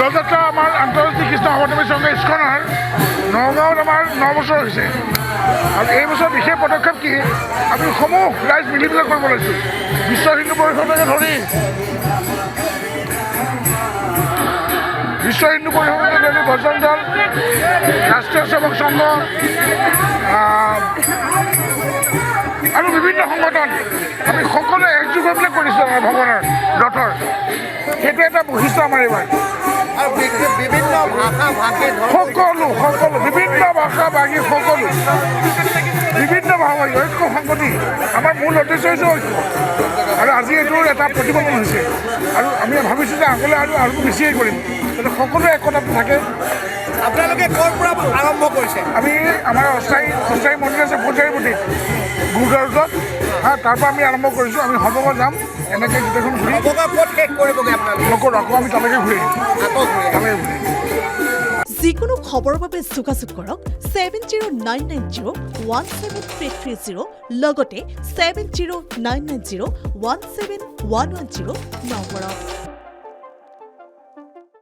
দোলযাত্ৰা আমাৰ আন্তৰ্জাতিক কৃষ্ণ সমাগমী সংঘ ইস্কনৰ নগাঁৱত আমাৰ 9 বছৰ হৈছে আৰু এই বছৰ বিশেষ পদক্ষেপ কি আমি সমূহ ৰাইজ মিলি পেলাই কৰিব লৈছোঁ বিশ্ব হিন্দু পৰিষদকে ধৰি বজৰং দল ৰাষ্ট্ৰীয় সেৱক সংঘ আৰু বিভিন্ন সংগঠন আমি সকলোৱে একযোগ হৈ পেলাই কৰিছোঁ আমাৰ ভগৱানৰ ৰথৰ সেইটো এটা বৈশিষ্ট্য আমাৰ এইবাৰ আৰু বিভিন্ন ভাষা ভাষী সকলো বিভিন্ন ভাষা ভাষী সকলো বিভিন্ন ভাষাভাষী ঐক্য সংগতি আমাৰ মূল উদ্দেশ্য হৈছে ঐক্য আৰু আজি এইটোৰ এটা প্ৰতিফলন হৈছে আৰু আমি ভাবিছোঁ যে আগলৈ আৰু বেছিয়ে কৰিম যাতে সকলোৱে একতাটো থাকে আপোনালোকে ক'ৰ পৰা আৰম্ভ কৰিছে আমি আমাৰ অস্থায়ী মন্দিৰ আছে পূজাৰীপতিত গুৰুদ্বাৰত তাৰ পৰা আমি আৰম্ভ কৰিছোঁ আমি সবগা যাম এনেকৈ গোটেইখন ঘূৰি সবগা ক'ত শেষ কৰিবগৈ আপোনালোকে নকৰোঁ আকৌ আমি তালৈকে ঘূৰিম যিকোনো খবৰৰ বাবে যোগাযোগ কৰক 7099017330 লগতে 7099017110 নম্বৰত।